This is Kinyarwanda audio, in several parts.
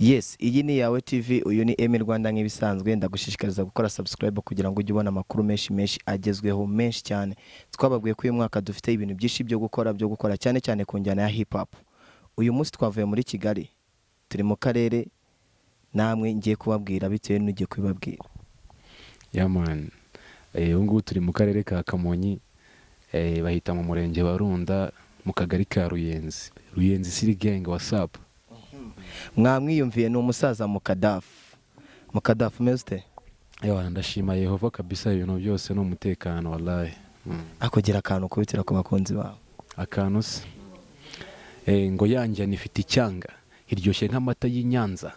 Yes, iyi ni Yawe TV, uyu ni Emi Rwanda nk'ibisanzwe. Ndagushishikariza gukora subscribe kugira ngo ujye ubona amakuru menshi agezweho menshi cyane. Twababwiye ko uyu mwaka dufite ibintu byinshi byo gukora cyane cyane ku njyana ya hip hop. Uyu munsi twavuye muri Kigali, turi mu karere, namwe ngiye kubabwira bitewe n'ugiye kubibabwira. Man, ubu ngubu turi mu karere ka Kamonyi, bahita mu murenge wa Runda, mu kagari ka Ruyenzi City Gang. WhatsApp Mwamwiyumviye ni umusaza Mukadaf. Mukadaf umeze? ndashima Yehova kabisa, ibintu byose no umutekano wallahi. Akugira akantu kubitira ku bakunzi bawe. Akantu se ngo yanjye nifite icyanga iryoshye nk'amata y'Inyanza,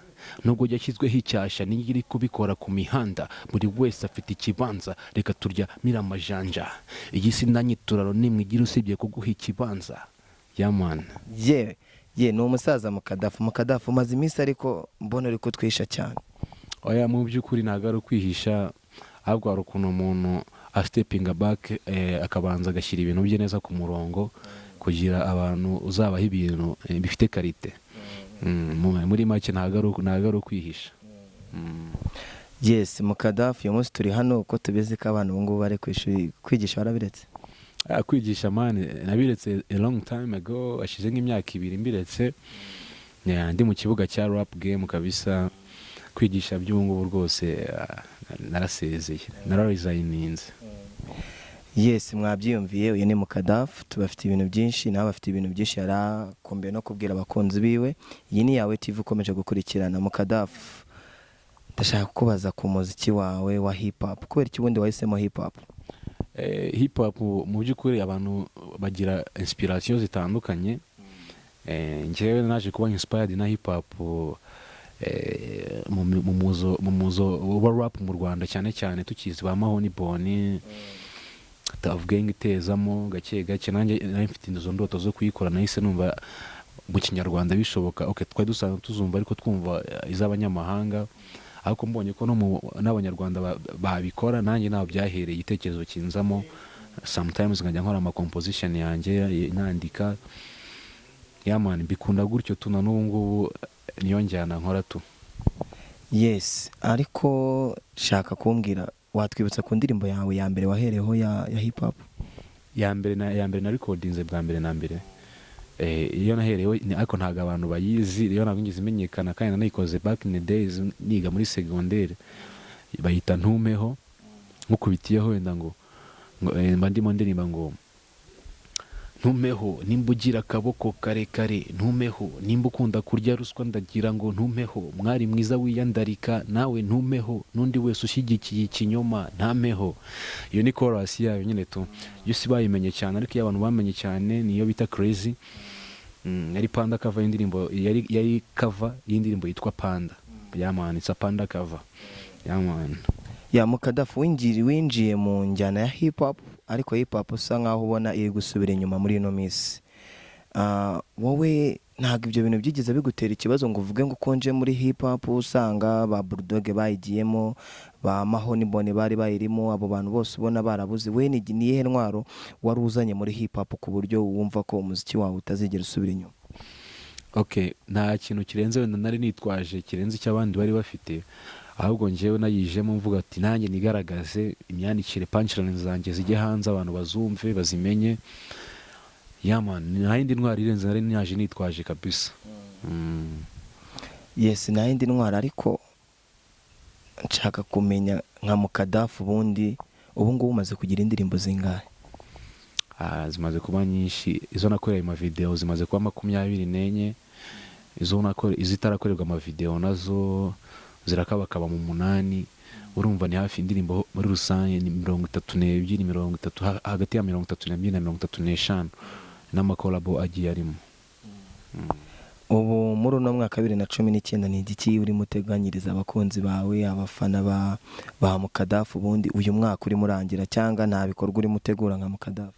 nubwo yashyizweho icyasha n'iri kubikora ku mihanda, buri wese afite ikibanza, reka turya miramajanja, iyi si nanyituraro nimwe igira usibye kuguha ikibanza. Man. Ye ni umusaza Mukadaf. Mukadaf umaze iminsi ariko mbona uri kutwisha cyane. Mu by'ukuri ntabwo ari ukwihisha, ahubwo hari ukuntu umuntu stepinga back, akabanza agashyira ibintu bye neza ku murongo kugira abantu uzabaho ibintu bifite karite. Muri make ntabwo ari ukwihisha. Yes, Mukadaf, uyu munsi turi hano uko tubizi ko abantu ubu ngubu bari kwigisha barabiretse. Kwigisha nabiretse a long time ago, ashize nk'imyaka 2 mbiretse. Ndi mu kibuga cya rap game kabisa, kwigisha by'ubungubu rwose narasezeye, nararesigninze. Yes, mwabyiyumviye, uyu ni Mukadaf. Tubafite ibintu byinshi, nawe bafite ibintu byinshi yarakombe no kubwira abakunzi biwe. Iyi ni Yawe TV ukomeje gukurikirana. Mukadaf, ndashaka kubaza ku muziki wawe wa hip hop, kubera iki ubundi wahisemo hip hop? Hip hop mu by'ukuri abantu bagira inspiration zitandukanye. Njyewe naje kuba inspired na hip hop mu muzo wa rap mu Rwanda, cyane tukizi ba Mahoni Boni, tavuga ngitezamo gake nanjye mfite indozo ndoto zo kuyikora, nahise numva mu Kinyarwanda bishoboka. Twari dusanzwe tuzumva ariko twumva iz'abanyamahanga, ariko mbonye ko n'abanyarwanda babikora, nanjye naho byahereye igitekerezo kinzamo. Sometimes nkajya nkora ama composition yanjye nandika. Man, bikunda gutyo tuna n'ubu ngubu niyo njyana nkora tu. Yes, ariko shaka kumbwira, watwibutsa ku ndirimbo yawe ya mbere wahereho ya hip hop? Ya mbere na recordings bwa mbere na mbere. Iyo naherewe ariko ntago abantu bayizi, iyo ntabwo ngize imenyekana, kandi nayikoze back in the days niga muri secondaire. Bayita Ntumeho, nkukubitiyeho wenda ngo mba ndimo ndirimba ngo ntumeho nimba ugira akaboko karekare, ntumeho nimba ukunda kurya ruswa, ndagira ngo ntumeho mwari mwiza wiyandarika, nawe ntumeho n'undi wese ushyigikiye ikinyoma ntameho. Iyo ni chorus yayo nyine tu. Yo si bayimenye cyane, ariko iyo abantu bamenye cyane niyo bita Crazy. Yari Panda cover y'indirimbo, yari cover y'indirimbo yitwa Panda. Man, it's a Panda cover. Man. Mukadaf, winjiye mu njyana ya hip hop, ariko hip hop usa nkaho ubona iri gusubira inyuma muri ino minsi. Wowe ntabwo ibyo bintu byigeze bigutera ikibazo ngo uvuge ngo konje muri hip hop? Usanga ba Bulldog bayigiyemo, ba Mahoni Boni bari bayirimo, abo bantu bose ubona barabuze. We ni iyihe ntwaro wari uzanye muri hip hop ku buryo wumva ko umuziki wawe utazigera usubira inyuma? Nta kintu kirenze wenda nari nitwaje kirenze icyo abandi bari bafite, ahubwo njyewe nayijemo mvuga ati nanjye nigaragaze imyandikire, punchline zanjye zijye hanze, abantu bazumve bazimenye. Man, nta yindi ntwaro irenze nari naje nitwaje kabisa. Yes, nta yindi ntwaro, ariko nshaka kumenya nka Mukadaf, ubundi ubu ngubu umaze kugira indirimbo zingahe? Zimaze kuba nyinshi. Izo nakoreye ama video zimaze kuba 24. Izitarakorerwa ama video nazo zirakabakaba mu 8. Urumva ni hafi indirimbo muri rusange ni 32, hagati ya 32 na 35 n'amakolabo agiye arimo. Ubu muri uno mwaka 2019 ni igiki uri muteganyiriza abakunzi bawe, abafana ba Mukadaf? Ubundi uyu mwaka uri murangira cyangwa nta bikorwa uri mutegura nka Mukadaf?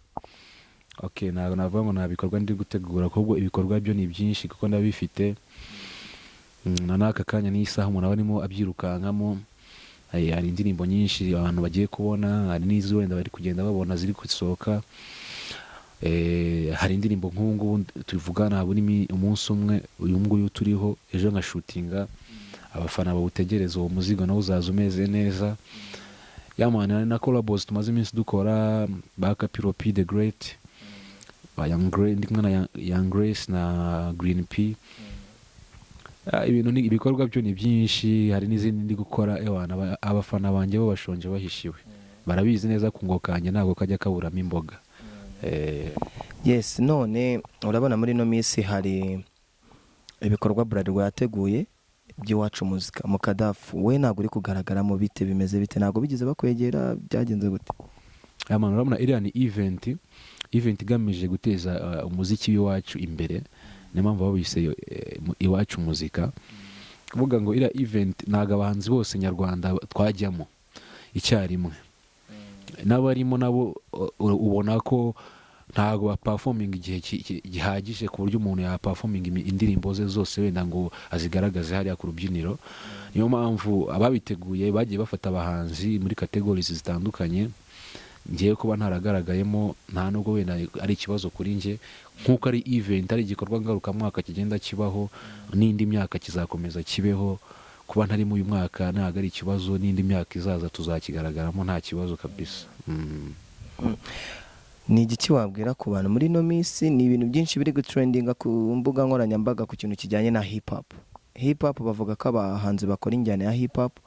Ntabwo navuga ngo nta bikorwa ndi gutegura, ahubwo ibikorwa byo ni byinshi kuko ndabifite. Na n'aka kanya n'isaha umuntu aba arimo abyirukankamo. Hari indirimbo nyinshi abantu bagiye kubona, hari n'izo wenda bari kugenda babona ziri gusohoka. hari indirimbo nk'ubu ngubu tuvugana buri umunsi umwe uyu nguyu turiho ejo nka shootinga abafana bawutegereza uwo muzigo nawo uzaza umeze neza yamana na collabos tumaze iminsi dukora baka Piropi the Great ba Young Grace ndi kumwe na Young Grace na Green P ibintu ni ibikorwa byo ni byinshi hari n'izindi ndi gukora abafana banjye bo bashonje bahishiwe barabizi neza kungokanye ntago kajya kaburamo imboga yes none urabona muri no minsi hari ibikorwa Bralirwa yateguye by'iwacu muzika Mukadaf we ntago uri kugaragaramo bite bimeze bite ntago bigize bakwegera byagenze gute amana urabona iriya ni event igamije guteza umuziki w'iwacu imbere niyo mpamvu babise iwacu muzika kuvuga ngo iriya event ntago abahanzi bose nyarwanda twajyamo icyarimwe n'abarimo nabo ubona ko ntago performing igihe gihagije ku buryo umuntu ya performing indirimbo ze zose wenda ngo azigaragaze hariya ku rubyiniro niyo mpamvu ababiteguye bagiye bafata abahanzi muri categories zitandukanye ngiye kuba ntaragaragayemo nta nubwo wenda ari ikibazo kuri nge nk'uko ari event ari igikorwa ngarukamwaka kigenda kibaho n'indi myaka kizakomeza kibeho kuba ntarimo uyu mwaka ntago ari ikibazo n'indi myaka izaza tuzakigaragaramo nta kibazo kabisa ni igiki wabwira ku bantu muri no minsi ni ibintu byinshi biri gutrendinga ku mbuga nkoranyambaga ku kintu kijyanye na hip hop bavuga ko abahanzi bakora injyana ya hip hop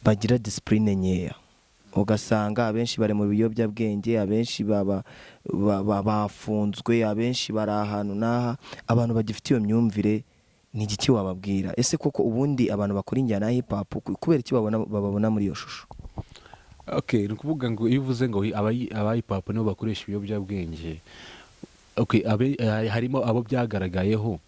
bagira discipline nkeya ugasanga abenshi bari mu biyobyabwenge abenshi bafunzwe abenshi bari ahantu n'aha abantu bagifite iyo myumvire ni igiki wababwira ese koko ubundi abantu bakora injyana ya hip hop kubera iki bababona muri iyo shusho ni ukuvuga ngo iyo uvuze ngo aba hip hop nibo bakoresha ibiyobyabwenge harimo abo byagaragayeho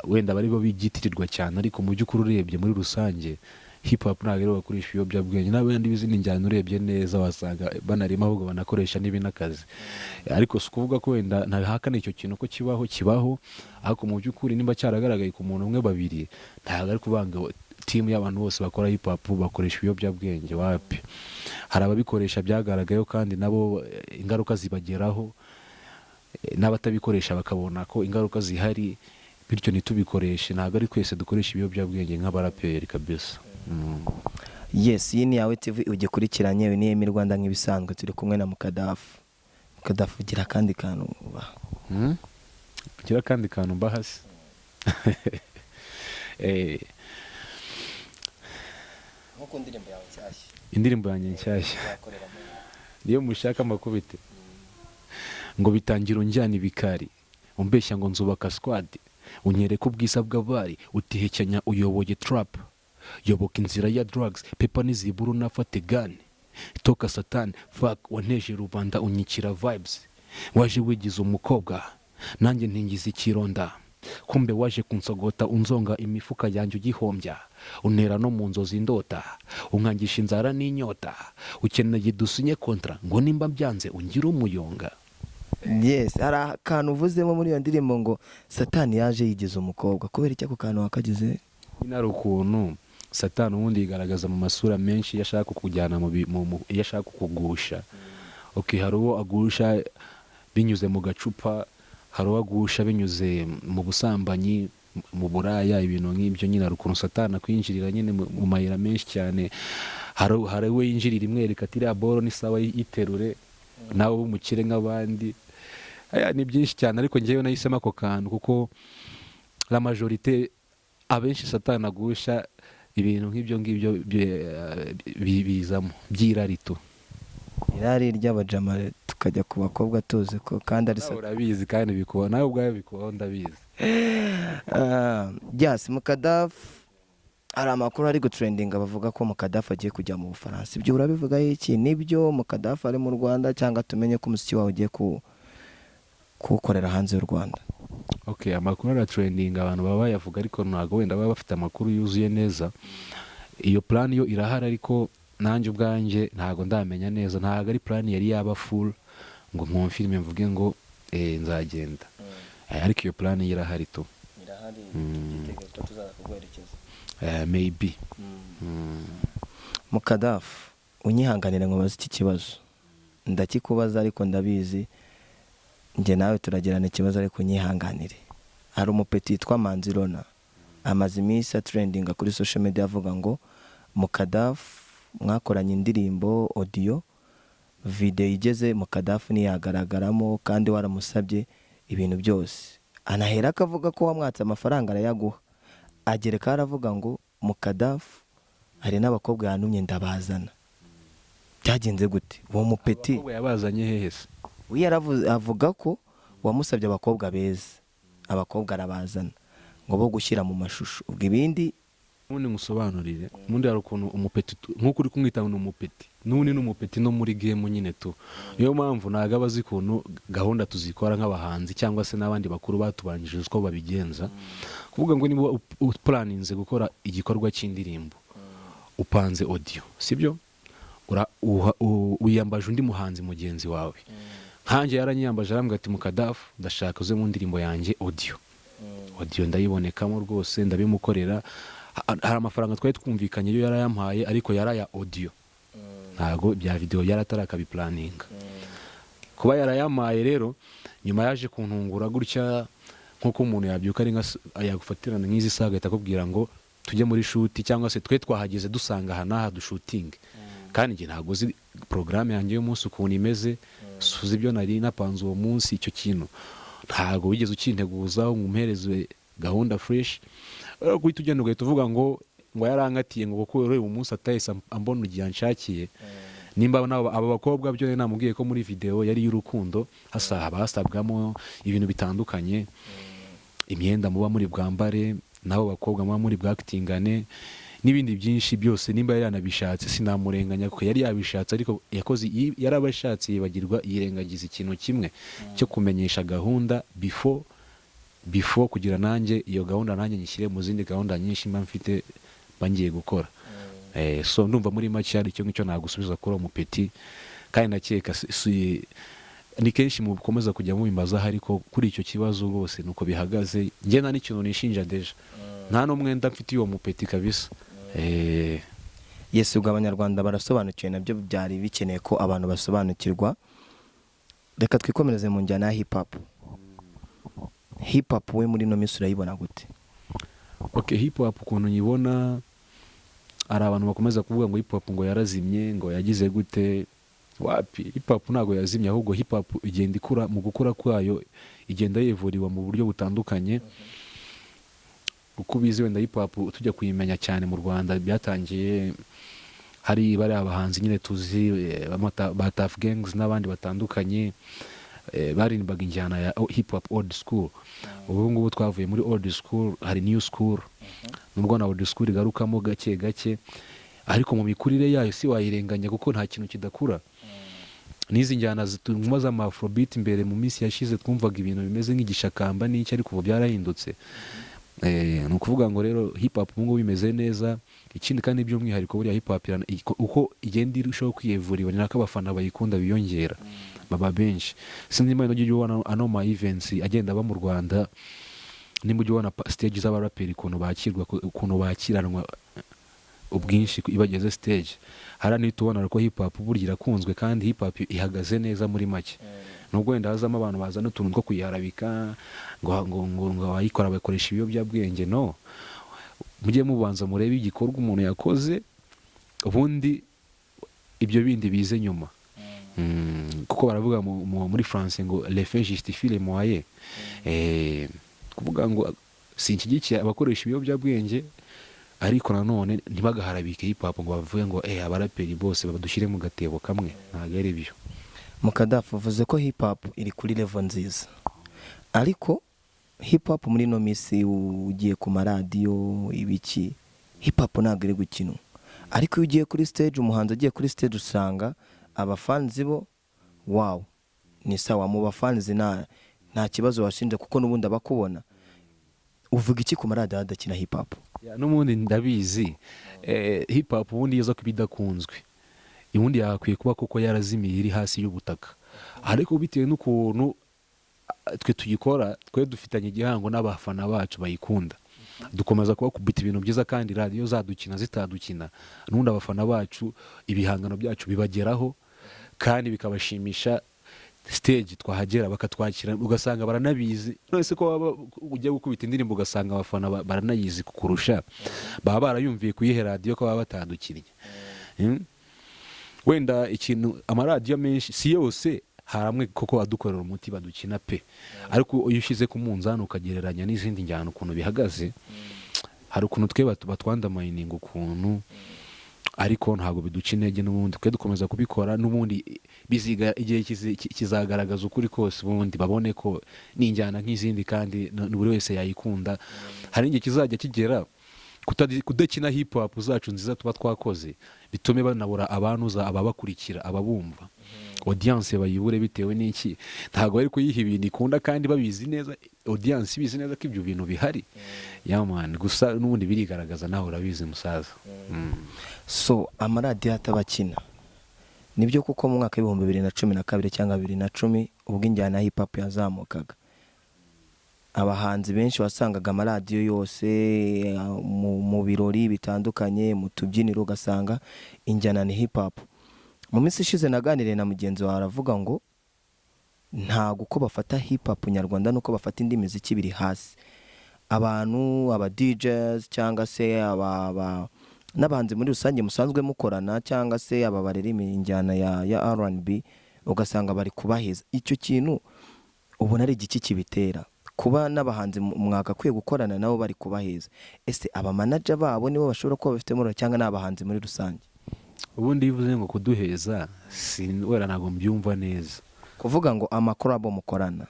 wenda bari bo bigitirirwa cyane ariko mu by'ukuri urebye muri rusange hip hop ntabwo aribo bakoresha ibiyobyabwenge n'abandi b'izindi njyana urebye neza wasanga banarimo ahubwo banakoresha n'ibinakazi ariko si ukuvuga ko wenda ntahakane icyo kintu ko kibaho ariko mu by'ukuri nimba cyaragaragaye ku muntu umwe babiri ntabwo ari kuvanga timu y'abantu bose bakora hip hop bakoresha ibiyobyabwenge wapi hari ababikoresha byagaragayeho kandi nabo ingaruka zibageraho n'abatabikoresha bakabona ko ingaruka zihari bityo ntitubikoreshe ntabwo ari twese dukoresha ibiyobyabwenge nk'abaraperi kabisa yes iyi ni yawe TV ugikurikiranye ni Emi Rwanda nk'ibisanzwe turi kumwe na Mukadaf ugira kandi kantu ugira kandi kantu mbahasi nkuko indirimbo yawe nshyashya indirimbo yanjye nshyashya niyo mushaka amakubite ngo bitangira unjyana ibikari umbeshya ngo nzubaka squad unyereka ubwisa bw'abari utihekenya uyoboye trap yoboka inzira ya drugs pepa n'iziburu nafate gane toka satani fuck wanteje rubanda unyikira vibes waje wigize umukobwa nanjye ntingiza ikironda kumbe waje kunsogota unzonga imifuka yanjye ugihombya untera no mu nzozi ndota unkangisha inzara n'inyota ukeneye dusinye kontra ngo nimba byanze ungira umuyonga yes hari akantu uvuzemo muri iyo ndirimbo ngo satani yaje yigize umukobwa kubera iki ako kantu wakagize ari ukuntu satani ubundi yigaragaza mu masura menshi iyo ashaka kukujyana iyo ashaka kukugusha hari uwo agusha binyuze mu gacupa hari uwo agusha binyuze mu busambanyi mu buraya ibintu nk'ibyo nyine hari ukuntu satani akwinjirira nyine mu mayira menshi cyane hari we yinjirira imwereka ati iriya boro ni sawa yiterure nawe w'umukire nk'abandi ni byinshi cyane ariko ngewe nahisemo ako kantu kuko la majorite abenshi satani agusha ibintu nk'ibyo ngibyo bizamo by'irarito irari ry'abajama tukajya ku bakobwa tuzi ko kandi ari satani urabizi kandi bikubaho nawe ubwawe bikubaho ndabizi yes Mukadaf hari amakuru ari gutrendinga bavuga ko Mukadaf agiye kujya mu Bufaransa ibyo urabivuga iki nibyo Mukadaf ari mu Rwanda cyangwa tumenye ko umuziki wawe ugiye kuwukorera hanze y'u Rwanda amakuru ara trending abantu baba bayavuga ariko ntago wenda baba bafite amakuru yuzuye neza iyo plan yo irahari ariko nanjye ubwanjye ntago ndamenya neza ntago ari plan yari yaba full ngo mu filime mvuge ngo nzagenda ariko iyo plan irahari to irahari igitekerezo tuzaza kugwerekeza maybe Mukadaf unyihanganira ngo bazi iki kibazo ndakikubaza ariko ndabizi njye nawe turagirana ikibazo ariko nyihanganire. Hari umupeti yitwa Manzi Rona amaze iminsi trendinga kuri social media avuga ngo Mukadaf mwakoranye indirimbo audio video igeze Mukadaf ntiyagaragaramo kandi waramusabye ibintu byose, anahera akavuga ko wamwatse amafaranga arayaguha, agereka aravuga ngo Mukadaf hari n'abakobwa yantumye ndabazana. Byagenze gute? Uwo mupeti abakobwa yabazanye hehese we avuga ko wamusabye abakobwa beza, abakobwa arabazana ngo bo gushyira mu mashusho. Ubwo ibindi ubundi ngusobanurire, ubundi hari ukuntu umupeti nk'uko uri kumwita ni umupeti, n'ubundi n'umupeti no muri game nyine tu. Niyo mpamvu ntago abazi ukuntu gahunda tuzikora nk'abahanzi cyangwa se n'abandi bakuru batubanjije uko babigenza. Kuvuga ngo niba uplaninze gukora igikorwa cy'indirimbo upanze audio, sibyo? Uyambaje undi muhanzi mugenzi wawe. Nkanjye yaranyiyambaje arambwira ati Mukadaf ndashaka uze mu ndirimbo yanjye audio. Audio ndayibonekamo rwose ndabimukorera. Hari amafaranga twari twumvikanye yo yarayampaye ariko yaraya audio. Ntago bya video yaratarakabiplaninga. Kuba yarayamaye rero nyuma yaje kuntungura gutya nkuko umuntu yabyuka ari nka yagufatirana nk'izi saga itakubwira ngo tujye muri shoot cyangwa se twe twahageze dusanga hanaha du shooting. Kandi nge ntago uzi programme yanjye y'umunsi ukuntu imeze, suzi ibyo nari napanze uwo munsi, icyo kintu ntago wigeze ukinteguzaho ngumpereze gahunda fresh. Guhita ugenda ugahita uvuga ngo yarankatiye ngo kuko uyu munsi atahise ambona ugiye anshakiye. Nimba aba bakobwa byo namubwiye ko muri video yari y'urukundo hasabwamo ibintu bitandukanye, imyenda muba muri bwambare, nabo bakobwa muba muri bwactingane n'ibindi byinshi byose. Nimba yari yanabishatse sinamurenganya kuko yari yabishatse, ariko yakoze yarabashatse yibagirwa yirengagiza ikintu kimwe cyo kumenyesha gahunda before kugira nanjye iyo gahunda nanjye nyishyire mu zindi gahunda nyinshi mba mfite bangiye gukora. So ndumva muri make hari icyo ngicyo nagusubiza kuri umupeti, kandi nakeka ni kenshi mukomeza kujya mubimbaza, ariko kuri icyo kibazo rwose nuko bihagaze. Njye nta n'ikintu nishinja deja, nta n'umwenda mfite uwo mupeti kabisa. Yesu, ubwo abanyarwanda barasobanukiwe, nabyo byari bikeneye ko abantu basobanukirwa. Reka twikomereze mu njyana ya hip hop. Hip hop we muri no minsi urayibona gute? Okay, hip hop ukuntu nyibona, ari abantu bakomeza kuvuga ngo hip hop ngo yarazimye, ngo yagize gute. Wapi, hip hop ntago yazimye, ahubwo hip hop igenda ikura, mu gukura kwayo igenda yevuriwa mu buryo butandukanye. Uko bizi wenda hip hop tujya kuyimenya cyane mu Rwanda byatangiye hari bari abahanzi nyine tuzi ba Tough Gangs n'abandi batandukanye barimbaga injyana ya hip hop old school. Ubu ngubu twavuye muri old school, hari new school. Nubwo na old school igarukamo gake gake, ariko mu mikurire yayo si wayirenganya kuko nta kintu kidakura. Nizi njyana zitumwa za afrobeat imbere mu minsi yashize twumvaga ibintu bimeze nk'igishakamba n'iki, ariko ubu byarahindutse. Ni ukuvuga ngo rero hip hop ubu ngubu bimeze neza. Ikindi kandi by'umwihariko buriya hip hop uko igenda irushaho kwiyevuriwa ni nako abafana bayikunda biyongera baba benshi. Sinzi niba ujya ubona ano ma events agenda aba mu Rwanda, nimba ujya ubona stage z'abaraperi ukuntu bakiranwa ubwinshi ibageze stage. Harani tubona ko hip hop burya irakunzwe kandi hip hop ihagaze neza muri make. Nubwo wenda hazamo abantu bazana utuntu two kuyiharabika ngo bayikora bakoresha ibiyobyabwenge, no, mujye mubanza murebe igikorwa umuntu yakoze, ubundi ibyo bindi bize nyuma. Kuko baravuga muri France ngo les fins justifient les moyens. Kuvuga ngo sinshyigikiye abakoresha ibiyobyabwenge, ariko nanone ntibagaharabike hip hop ngo bavuge ngo abaraperi bose badushyire mu gatebo kamwe. Ntabwo ari byo. Mukadaf uvuze ko hip hop iri kuri level nziza, ariko hip hop muri no minsi ugiye ku maradiyo ibiki, hip hop ntabwo iri gukina. Ariko iyo ugiye kuri stage, umuhanzi agiye kuri stage usanga abafanzi bo wow ni sawa, mu bafanzi nta kibazo washinja kuko nubundi abakubona. Uvuga iki ku maradiyo adakina hip hop? N'ubundi ndabizi hip hop ubundi yeza kubidakunzwe, ubundi yakwiye kuba kuko yarazimiye iri hasi y'ubutaka. Ariko bitewe n'ukuntu twe tugikora, twe dufitanye igihango n'abafana bacu bayikunda, dukomeza kubakubita ibintu byiza, kandi radio zadukina zitadukina n'undi abafana bacu ibihangano byacu bibageraho kandi bikabashimisha stage twahagera bakatwakira ugasanga baranabizi none se ko ujya gukubita indirimbo ugasanga abafana baranayizi kukurusha baba barayumviye kuyihe radio ko baba batandukiriye. Wenda ikintu amaradiyo menshi si yose haramwe koko adukorera umuti badukina pe, ariko iyo ushize ku munzani ukagereranya n'izindi njyana ukuntu bihagaze, hari ukuntu twe batwandamayininga ukuntu, ariko ntabwo biduca intege n'ubundi twe dukomeza kubikora n'ubundi biziga igihe kizagaragaza ukuri kose ubundi babone ko n'injyana nk'izindi kandi buri wese yayikunda. Hari igihe kizajya kigera kudakina hip hop zacu nziza tuba twakoze bitume banabura abanuza ababakurikira ababumva audience bayibure bitewe n'iki, ntago bari kuyiha ibintu ikunda kandi babizi neza, audience bizi neza ko ibyo bintu bihari. Yaman gusa n'ubundi birigaragaza naho urabizi musaza. So amaradiyo atabakina nibyo kuko mu mwaka wa 2012 cyangwa 2010 ubwo injyana ya hip hop yazamukaga, abahanzi benshi wasangaga amaradiyo yose mu birori bitandukanye mu tubyiniro ugasanga injyana ni hip hop. Mu minsi ishize naganiriye na mugenzi wawe aravuga ngo ntago uko bafata hip hop nyarwanda nuko bafata indi miziki biri hasi. Abantu aba DJs cyangwa se n'abahanzi muri rusange musanzwe mukorana cyangwa se aba baririmbira injyana ya R&B ugasanga bari kubaheza. Icyo kintu ubona ari igiki kibitera kuba n'abahanzi mwagakwiye gukorana nabo bari kubaheza? Ese aba manager babo nibo bashobora kuba bafite muri cyangwa n'abahanzi muri rusange? Ubundi bivuze ngo kuduheza wera ntago mbyumva neza. Kuvuga ngo amakorabo mukorana,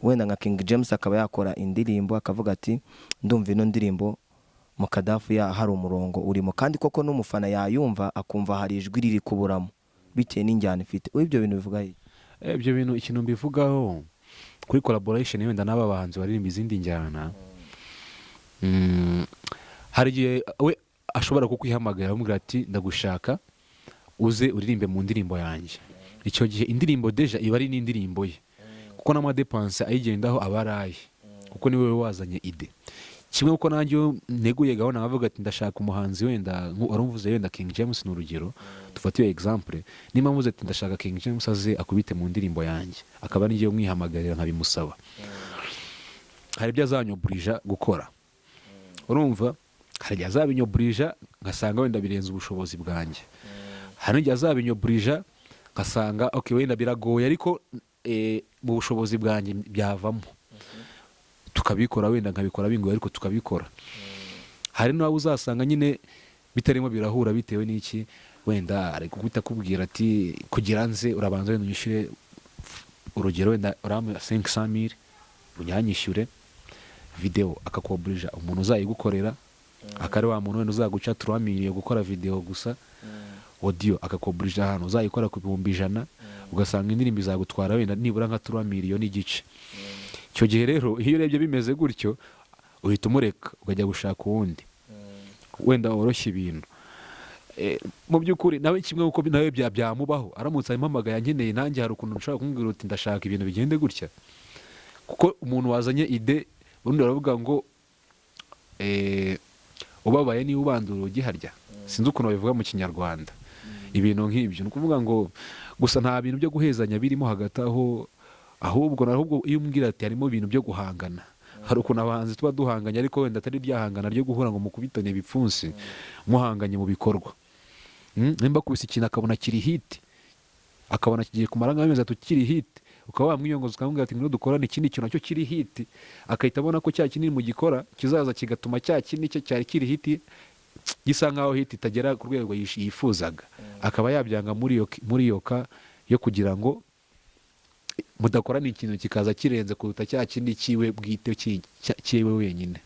wenda nka King James akaba yakora indirimbo akavuga ati ndumva ino ndirimbo Mukadaf ya hari umurongo urimo, kandi koko n'umufana yayumva akumva hari ijwi riri kuburamo bitewe n'injyana ifite. Ibyo bintu bivuga iki? Ibyo bintu ikintu mbivugaho kuri collaboration wenda n'aba bahanzi baririmba izindi njyana, hari igihe we ashobora kukwihamagara amubwira ati ndagushaka uze uririmbe mu ndirimbo yanjye. Icyo gihe indirimbo deja iba ari n'indirimbo ye, kuko n'amadepanse ayigendaho abaraye, kuko niwe wazanye ide. Kimwe uko nanjye neguye gahunda nkavuga ati ndashaka umuhanzi wenda warumvuze wenda King James n'urugero dufatiye example, nimba muze ati ndashaka King James aze akubite mu ndirimbo yanjye, akaba nigiye mwihamagarira nkabimusaba, hari ibyo azanyoburija gukora. Urumva hari ibyo azabinyoburija ngasanga wenda birenze ubushobozi bwanjye, hari ibyo azabinyoburija ngasanga okay wenda biragoye ariko mu bushobozi bwanjye byavamo tukabikora, wenda nkabikora bingoye ariko tukabikora. Hari n'abo uzasanga nyine bitarimo birahura bitewe n'iki, wenda ari kugwita kubwira ati kugira nze urabanza wenda unyishyure urugero wenda urame 500,000 unyanyishyure video, akakoburija umuntu uzayigukorera akari wa muntu wenda uzaguca 3,000,000 yo gukora video gusa, audio akakoburija hano uzayikora ku 100,000 ugasanga indirimbo izagutwara wenda nibura nka 3,000,000 n'igice. Icyo gihe rero iyo urebye bimeze gutyo uhita umureka ukajya gushaka uwundi wenda woroshye ibintu. Mu by'ukuri nawe kimwe uko nawe byamubaho aramutse impamagaye nkeneye nanjye hari ukuntu nshaka kumbwira uti ndashaka ibintu bigende gutya, kuko umuntu wazanye ide urundi baravuga ngo ubabaye niba ubandura ugiharya, sinzi ukuntu babivuga mu Kinyarwanda ibintu nk'ibyo. Ni ukuvuga ngo gusa nta bintu byo guhezanya birimo hagati aho, ahubwo iyo umbwira ati harimo ibintu byo guhangana, hari ukuntu abahanzi tuba duhanganye ariko wenda atari ryahangana ryo guhura ngo mukubitane ibipfunsi, muhanganye mu bikorwa. Nimba kubisa ikintu akabona kiri hit, akabona kigiye kumara nk'amezi tukiri hit, ukaba wamwiyongoza ukamubwira ati ngwino dukorane ikindi kintu nacyo kiri hit, akahita abona ko cya kinini mu gikora kizaza kigatuma cya kinini cyo cyari kiri hit gisa nkaho hit itagera ku rwego yifuzaga, akaba yabyanga muri yoka yo kugira ngo mudakorana ikintu kikaza kirenze kuruta cya kindi kiwe bwite kiwe wenyine.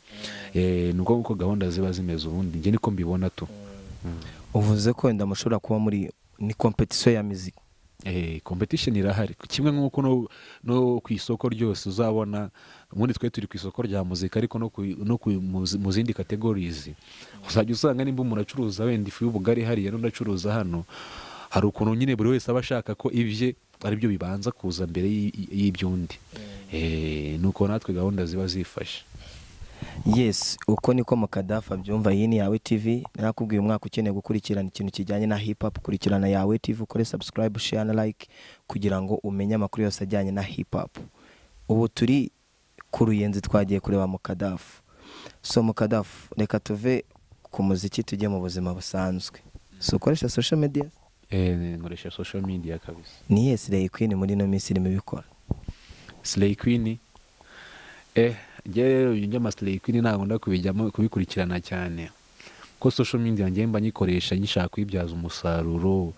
Nuko uko gahunda ziba zimeze ubundi nge niko mbibona tu. Uvuze ko wenda mushobora kuba muri ni competition ya music. Competition irahari kimwe nk'uko no ku isoko ryose uzabona, ubundi twe turi ku isoko rya muzika ariko no mu zindi categories uzajya usanga nimba umuntu acuruza wenda ifu y'ubugari hariya n'undi acuruza hano, hari ukuntu nyine buri wese aba ashaka ko ibye ari byo bibanza kuza mbere y'ibyundi. Nuko natwe gahunda ziba zifashe. Yes, uko niko Mukadaf abyumva. Iyi ni Yawe TV. Narakubwiye umwaka ukeneye gukurikirana ikintu kijyanye na hip hop, kurikirana Yawe TV, ukore subscribe, share na like kugira ngo umenye amakuru yose ajyanye na hip hop. Ubu turi ku Ruyenzi, twagiye kureba Mukadaf. So Mukadaf, reka tuve ku muziki tujye mu buzima busanzwe. So ukoresha social media? Nkoresha social media kabisa. Ni yes Slay Queen muri no minsi irimo bikora. Slay Queen njye ma Slay Queen ntabwo ndakubijyamo kubikurikirana cyane, ko social media njye mba nyikoresha nyishaka kwibyaza umusaruro,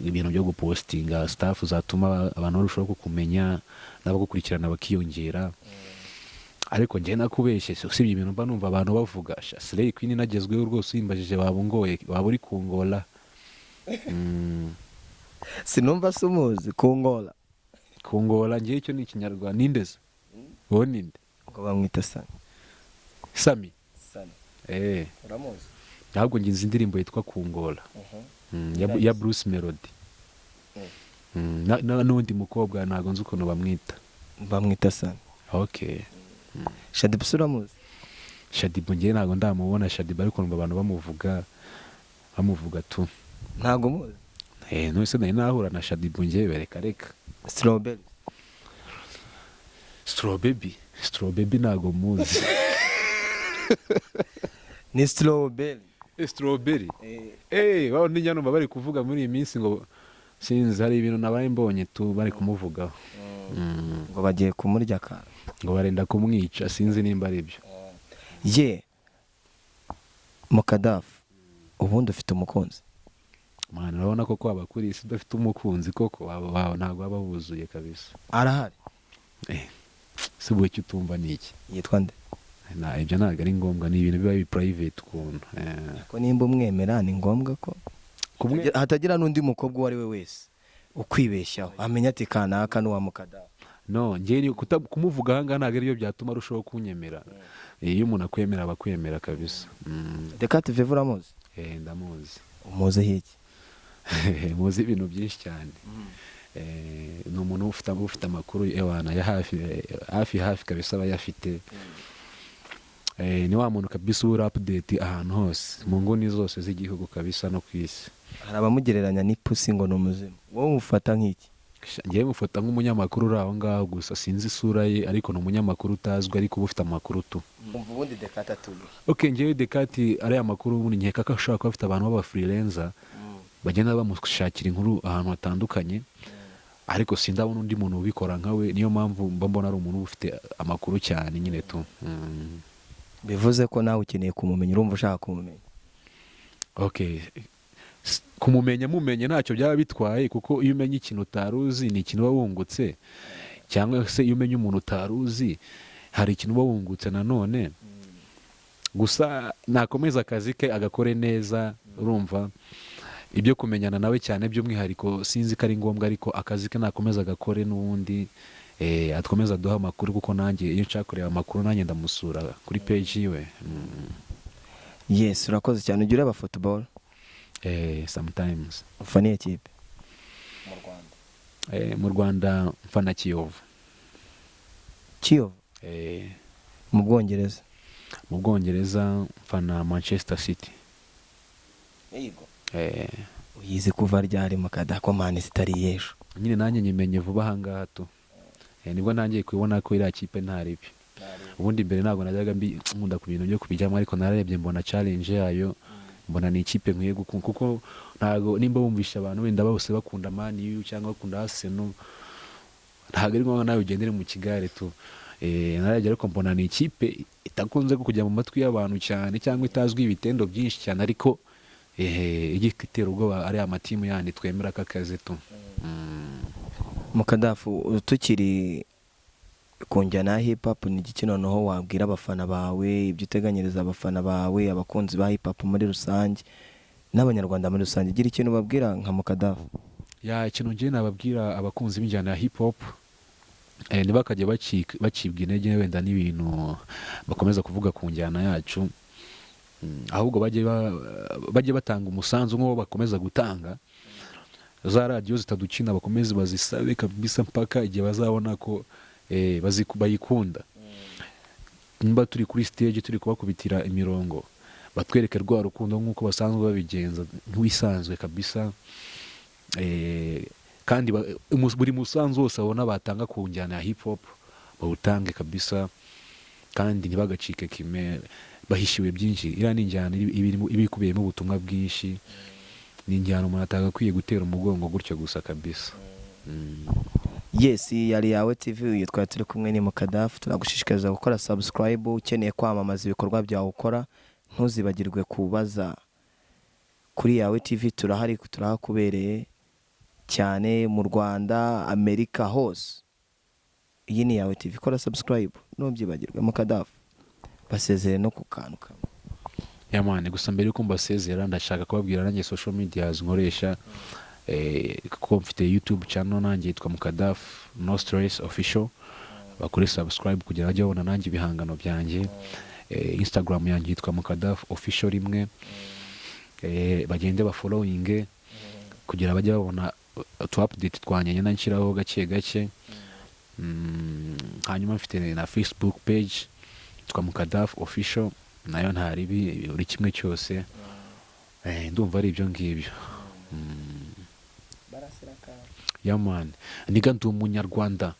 ibintu byo gupostinga staff zatuma abantu barushaho kukumenya n'abagukurikirana bakiyongera. Ariko njye nakubeshye usibye ibintu mba numva abantu bavuga Slay Queen nagezweho rwose, uyimbajije babungoye waba uri kungola. Sinumva sumuzi kungola njye icyo ni ikinyarwanda. Nindeze wowe ninde? Ngo bamwita Sami. Uramuzi? Ntabwo ngize indirimbo yitwa kungola ya Bruce Melody. N'undi mukobwa ntabwo nzi ukuntu bamwita Sami. Okay. Shadib uramuzi? Shadib njye ntabwo ndamubona Shadib, ariko numva abantu bamuvuga tu. Ntabwo muzi? Nose nari nahura na Shadib njye reka. Strawberry ntabwo muzi. Ni Strawberry. Wao ni njya numva bari kuvuga muri iyi minsi ngo sinzi, hari ibintu nabaye mbonye tu bari kumuvugaho. Ngo bagiye kumurya kana, ngo barenda kumwica, sinzi nimba ari byo. Mukadaf, ubundi ufite umukunzi? Mwana urabona koko abakuri isi udafite umukunzi koko waba ntabwo baba buzuye kabisa. Arahari? Sibuye cyo utumva niki? Yitwa nde? Ibyo ntabwo ari ngombwa, ni ibintu biba private ukuntu. Ko nimba umwemera ni ngombwa ko hatagira n'undi mukobwa uwo ari we wese ukwibeshyaho amenya ati kanaka n'uwa Mukadaf. No, njye kumuvuga aha ngaha ntabwo ari byo byatuma arushaho kunyemera. Iyo umuntu akwemera abakwemera kabisa. Reka tuve uramuzi? Ndamuzi. Umuzi hiki? Muzi ibintu byinshi cyane. Ni umuntu ufite amakuru ewana ya hafi kabisa aba yafite. Ni wa muntu kabisa uri update ahantu hose mu nguni zose z'igihugu kabisa no kwisi. Hari abamugereranya n'ipusi ngo ni umuzimu. Wowe ufata nk'iki? Ngiye mufata nk'umunyamakuru uri aho ngaho gusa sinzi isura ye, ariko ni umunyamakuru utazwi ariko uba ufite amakuru tu. Umva ubundi Dekata tuye. Okay, ngiye Dekati ari amakuru ubundi nkeka ko ashobora kuba afite abantu b'aba freelancer bagenda bamushakira inkuru ahantu hatandukanye, ariko sindabona undi muntu ubikora nkawe, niyo mpamvu mba mbona ari umuntu ufite amakuru cyane nyine tu. Bivuze ko nawe ukeneye kumumenya, urumva ushaka kumumenya? Okay, kumumenya ntacyo byaba bitwaye, kuko iyo umenye ikintu utaruzi ni ikintu uba wungutse, cyangwa se iyo umenye umuntu utaruzi hari ikintu uba wungutse nanone. Gusa nakomeza akazi ke agakore neza, urumva ibyo kumenyana nawe cyane by'umwihariko sinzi ko ari ngombwa, ariko akazi ke nakomeza agakore n'ubundi atkomeza duha amakuru, kuko nanjye iyo nshaka kureba amakuru nanjye ndamusura kuri page yiwe. Yes, urakoze cyane. Ujya ureba football? Sometimes. Ufana ikipe mu Rwanda? Mfana Kiyovu. Mu Bwongereza? Mu Bwongereza mfana Manchester City. Yego. Uyizi kuva ryari Mukadaf ko Man City yesho? Nyine nanjye nyimenye vuba aha ngaha tu. Nibwo nangiye kubona ko iriya kipe ntari byo. Ubundi mbere ntabwo najyaga nkunda ku bintu byo kubijyamo, ariko nararebye mbona challenge yayo, mbona ni ikipe nkwiye gukunda, kuko ntabwo nimba bumvisha abantu wenda bose bakunda Man U cyangwa bakunda Arsenal, ntabwo ari ngombwa nawe ugendere mu kigare tu. Nararebye ariko mbona ni ikipe itakunze kujya mu matwi y'abantu cyane, cyangwa itazwi ibitendo byinshi cyane, ariko igitera ubwoba ari amatimu yandi twemera kakaze tu. Mukadaf, tukiri ku njyana ya hip hop, ni iki noneho wabwira abafana bawe, ibyo uteganyiriza abafana bawe, abakunzi ba hip hop muri rusange n'abanyarwanda muri rusange? Gira ikintu babwira nka Mukadaf. Ikintu ngiye nababwira abakunzi b'injyana ya hip hop, ntibakajya bacibwa intege wenda n'ibintu bakomeza kuvuga ku njyana yacu, ahubwo bajye batanga umusanzu nk'uwo bakomeza gutanga. Za radio zitadukina bakomeze bazisabe kabisa mpaka igihe bazabona ko bayikunda. nimba turi kuri stage turi kubakubitira imirongo batwereke rwa rukundo nk'uko basanzwe babigenza nk'ibisanzwe kabisa. Kandi buri musanzu wose abona batanga ku njyana ya hip hop bawutange kabisa, kandi ntibagacike kime, bahishiwe byinshi. Iriya ni injyana ibikubiyemo ubutumwa bwinshi, ni injyana umuntu atagakwiye gutera umugongo gutyo gusa kabisa. Yes, yari yawe TV, uyu twari turi kumwe ni Mukadaf. Turagushishikariza gukora subscribe ukeneye kwamamaza ibikorwa byawe ukora. Ntuzibagirwe kubaza kuri yawe TV, turahari, turahakubereye cyane mu Rwanda, Amerika, hose. Iyi ni yawe TV, kora subscribe ntubyibagirwe. Mukadaf basezere no kukanuka. Yamane, gusa mbere yuko mbasezera ndashaka kubabwira nanjye social media nkoresha, kuko mfite YouTube channel nanjye yitwa Mukadaf No Stress Official, bakore subscribe kugira bajye babona nanjye ibihangano byanjye. Instagram yanjye yitwa Mukadaf Official rimwe, bagende bafollowing kugira bajye babona tu update twanyanye nanshyiraho gake gake. Hanyuma mfite na Facebook page yitwa Mukadaf Official, nayo ntari buri kimwe cyose. Ndumva ari ibyo ngibyo. Yamane, niga ndi umunyarwanda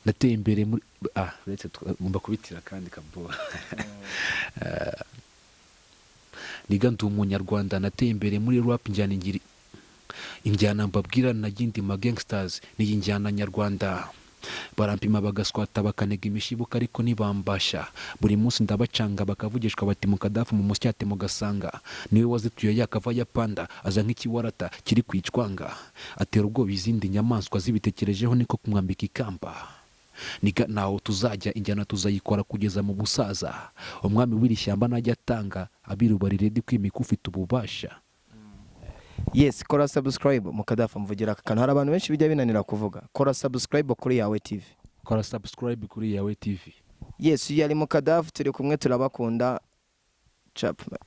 nateye imbere muri uretse ngomba kubitira kandi kabora. Niga ndi umunyarwanda nateye imbere muri rap, injyana mbabwira na gindi ma gangsters ni injyana nyarwanda. Barampima bagaswata bakanega imishibuka ariko nibambasha, buri munsi ndabacanga bakavugishwa bati Mukadafu mu musyate mugasanga niwe wazituye yakava yapanda aza nk'ikiwarata kiri kwicwanga, atera ubwoba izindi nyamaswa zibitekerejeho niko kumwambika ikamba. Niga naho tuzajya injyana tuzayikora kugeza mu busaza, umwami w'iri shyamba najya atanga abirubarire di kwimika ufite ububasha. Yes, kora subscribe. Mukadaf mvugira akantu, hari abantu benshi bijya binanira kuvuga. Kora subscribe kuri yawe TV. Kora subscribe kuri yawe TV. Yes, yari Mukadaf, turi kumwe, turabakunda. Chapman.